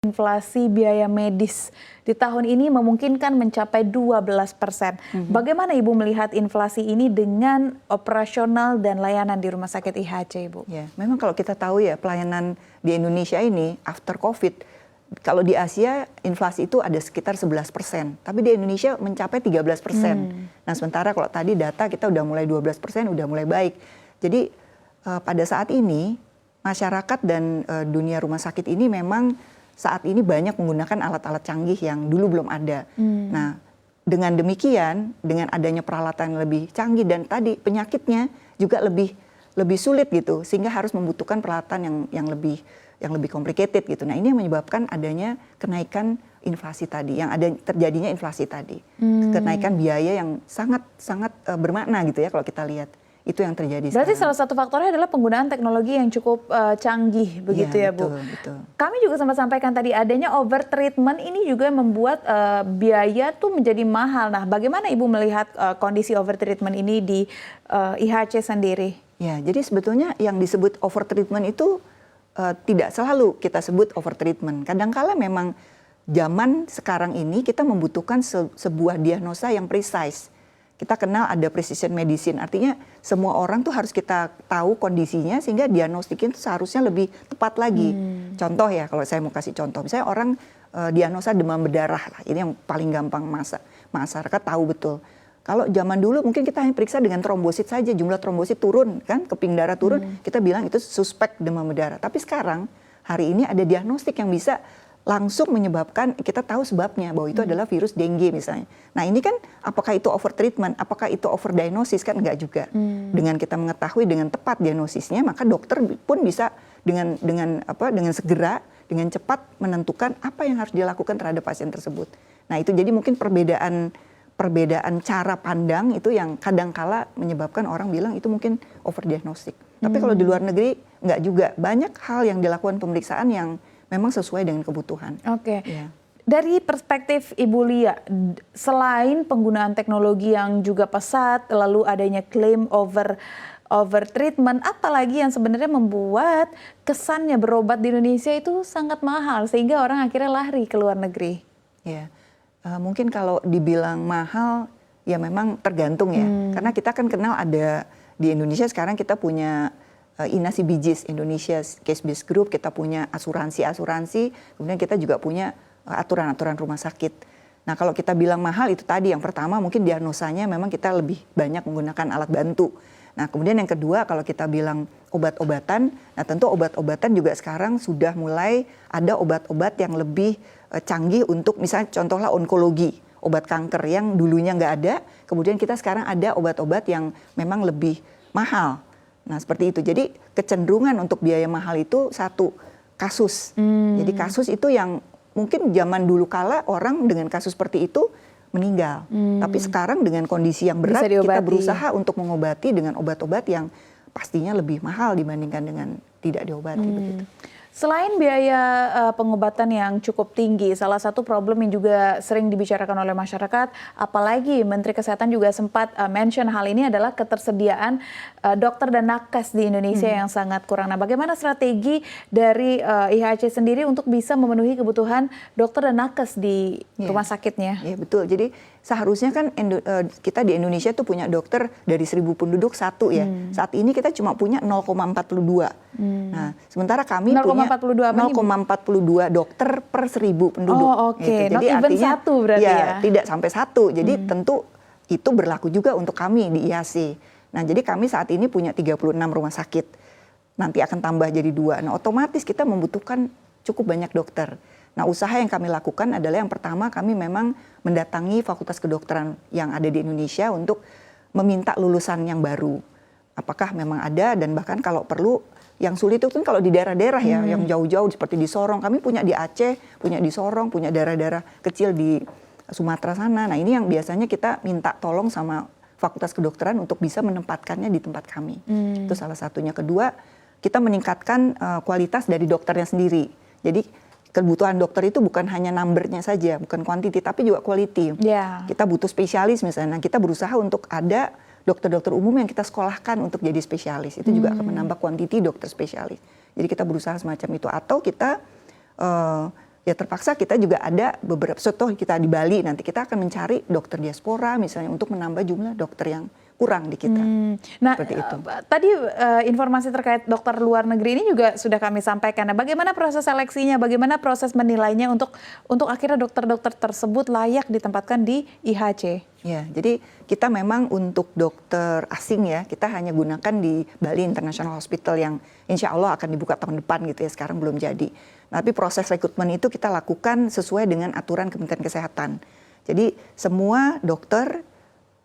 Inflasi biaya medis di tahun ini memungkinkan mencapai 12%. Bagaimana Ibu melihat inflasi ini dengan operasional dan layanan di Rumah Sakit IHC, Ibu? Ya, memang kalau kita tahu ya pelayanan di Indonesia ini after COVID, kalau di Asia inflasi itu ada sekitar 11%, tapi di Indonesia mencapai 13%. Nah sementara kalau tadi data kita udah mulai 12%, udah mulai baik. Jadi pada saat ini masyarakat dan dunia rumah sakit ini memang saat ini banyak menggunakan alat-alat canggih yang dulu belum ada. Nah, dengan demikian, dengan adanya peralatan yang lebih canggih dan tadi penyakitnya juga lebih sulit gitu, sehingga harus membutuhkan peralatan yang lebih complicated gitu. Nah, ini yang menyebabkan adanya kenaikan inflasi tadi, yang ada terjadinya inflasi tadi, kenaikan biaya yang sangat bermakna gitu ya kalau kita lihat. Itu yang terjadi. Berarti sekarang. salah satu faktornya adalah penggunaan teknologi yang cukup canggih begitu ya, Bu. Betul. Kami juga sempat sampaikan tadi adanya overtreatment ini juga membuat biaya tuh menjadi mahal. Nah, bagaimana Ibu melihat kondisi overtreatment ini di IHC sendiri? Ya, jadi sebetulnya yang disebut overtreatment itu tidak selalu kita sebut overtreatment. Kadangkala memang zaman sekarang ini kita membutuhkan sebuah diagnosa yang precise. Kita kenal ada precision medicine, artinya semua orang tuh harus kita tahu kondisinya sehingga diagnostikin seharusnya lebih tepat lagi. Contoh ya, kalau saya mau kasih contoh, misalnya orang diagnosa demam berdarah lah, ini yang paling gampang masyarakat tahu betul. Kalau zaman dulu mungkin kita hanya periksa dengan trombosit saja, jumlah trombosit turun kan, keping darah turun, kita bilang itu suspek demam berdarah. Tapi sekarang hari ini ada diagnostik yang bisa langsung menyebabkan kita tahu sebabnya bahwa itu adalah virus dengue misalnya. Nah ini kan apakah itu overtreatment, apakah itu overdiagnosis kan enggak juga. Dengan kita mengetahui dengan tepat diagnosisnya maka dokter pun bisa dengan segera, dengan cepat menentukan apa yang harus dilakukan terhadap pasien tersebut. Nah itu jadi mungkin perbedaan cara pandang itu yang kadangkala menyebabkan orang bilang itu mungkin overdiagnostik. Tapi kalau di luar negeri enggak juga. Banyak hal yang dilakukan pemeriksaan yang memang sesuai dengan kebutuhan. Oke. Ya. Dari perspektif Ibu Lia, selain penggunaan teknologi yang juga pesat, lalu adanya klaim overtreatment, apalagi yang sebenarnya membuat kesannya berobat di Indonesia itu sangat mahal sehingga orang akhirnya lari ke luar negeri? Ya, mungkin kalau dibilang mahal, ya memang tergantung ya. Karena kita kan kenal ada di Indonesia sekarang kita punya INA CBGS, Indonesia Case Based Group, kita punya asuransi, kemudian kita juga punya aturan-aturan rumah sakit. Nah kalau kita bilang mahal itu tadi, yang pertama mungkin diagnosanya memang kita lebih banyak menggunakan alat bantu. Nah kemudian yang kedua kalau kita bilang obat-obatan, nah tentu obat-obatan juga sekarang sudah mulai ada obat-obat yang lebih canggih untuk misalnya contohlah onkologi, obat kanker yang dulunya nggak ada, kemudian kita sekarang ada obat-obat yang memang lebih mahal. Nah seperti itu, jadi kecenderungan untuk biaya mahal itu satu, kasus. Jadi kasus itu yang mungkin zaman dulu kala orang dengan kasus seperti itu meninggal. Tapi sekarang dengan kondisi yang berat kita berusaha untuk mengobati dengan obat-obat yang pastinya lebih mahal dibandingkan dengan tidak diobati. Begitu. Selain biaya pengobatan yang cukup tinggi, salah satu problem yang juga sering dibicarakan oleh masyarakat, apalagi Menteri Kesehatan juga sempat mention hal ini adalah ketersediaan dokter dan nakes di Indonesia yang sangat kurang. Nah, bagaimana strategi dari IHC sendiri untuk bisa memenuhi kebutuhan dokter dan nakes di rumah sakitnya? Iya betul. Jadi seharusnya kan kita di Indonesia tuh punya dokter dari 1.000 penduduk satu ya. Saat ini kita cuma punya 0,42. Nah, sementara kami punya 0,42 dokter per 1.000 penduduk. Oh, oke. Gitu. Jadi not even artinya satu berarti ya? Tidak sampai satu. Jadi tentu itu berlaku juga untuk kami di IHC. Nah, jadi kami saat ini punya 36 rumah sakit. Nanti akan tambah jadi 2. Nah, otomatis kita membutuhkan cukup banyak dokter. Nah, usaha yang kami lakukan adalah yang pertama kami memang mendatangi fakultas kedokteran yang ada di Indonesia untuk meminta lulusan yang baru. Apakah memang ada dan bahkan kalau perlu yang sulit itu kan kalau di daerah-daerah ya, yang jauh-jauh seperti di Sorong. Kami punya di Aceh, punya di Sorong, punya daerah-daerah kecil di Sumatera sana. Nah ini yang biasanya kita minta tolong sama fakultas kedokteran untuk bisa menempatkannya di tempat kami. Itu salah satunya. Kedua, kita meningkatkan kualitas dari dokternya sendiri. Jadi kebutuhan dokter itu bukan hanya numbernya saja, bukan quantity, tapi juga quality. Kita butuh spesialis misalnya, kita berusaha untuk ada dokter-dokter umum yang kita sekolahkan untuk jadi spesialis. Itu juga akan menambah kuantiti dokter spesialis. Jadi kita berusaha semacam itu. Atau kita ya terpaksa kita juga ada beberapa, contoh kita di Bali nanti kita akan mencari dokter diaspora misalnya untuk menambah jumlah dokter yang kurang di kita. Nah, seperti itu. Tadi informasi terkait dokter luar negeri ini juga sudah kami sampaikan. Nah, bagaimana proses seleksinya, bagaimana proses menilainya untuk akhirnya dokter-dokter tersebut layak ditempatkan di IHC? Ya, jadi kita memang untuk dokter asing ya, kita hanya gunakan di Bali International Hospital yang insya Allah akan dibuka tahun depan gitu ya, sekarang belum jadi. Tapi proses rekrutmen itu kita lakukan sesuai dengan aturan Kementerian Kesehatan. Jadi semua dokter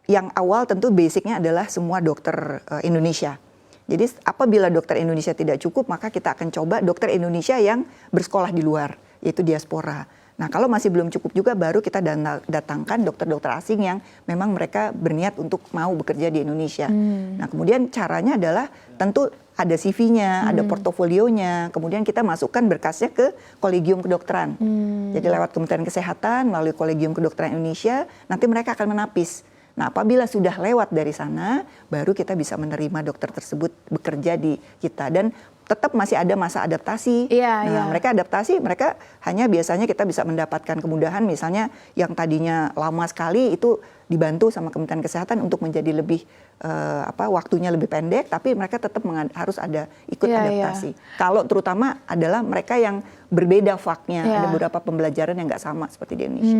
yang awal tentu basicnya adalah semua dokter Indonesia. Jadi apabila dokter Indonesia tidak cukup, maka kita akan coba dokter Indonesia yang bersekolah di luar, yaitu diaspora. Nah, kalau masih belum cukup juga, baru kita datangkan dokter-dokter asing yang memang mereka berniat untuk mau bekerja di Indonesia. Nah, kemudian caranya adalah tentu ada CV-nya, ada portofolionya, kemudian kita masukkan berkasnya ke Kolegium Kedokteran. Jadi lewat Kementerian Kesehatan, melalui Kolegium Kedokteran Indonesia, nanti mereka akan menapis. Nah, apabila sudah lewat dari sana, baru kita bisa menerima dokter tersebut bekerja di kita. Dan tetap masih ada masa adaptasi. Mereka adaptasi, mereka hanya biasanya kita bisa mendapatkan kemudahan, misalnya yang tadinya lama sekali itu dibantu sama Kementerian Kesehatan untuk menjadi lebih waktunya lebih pendek, tapi mereka tetap harus ada ikut adaptasi. Kalau terutama adalah mereka yang berbeda faknya, ada beberapa pembelajaran yang nggak sama seperti di Indonesia.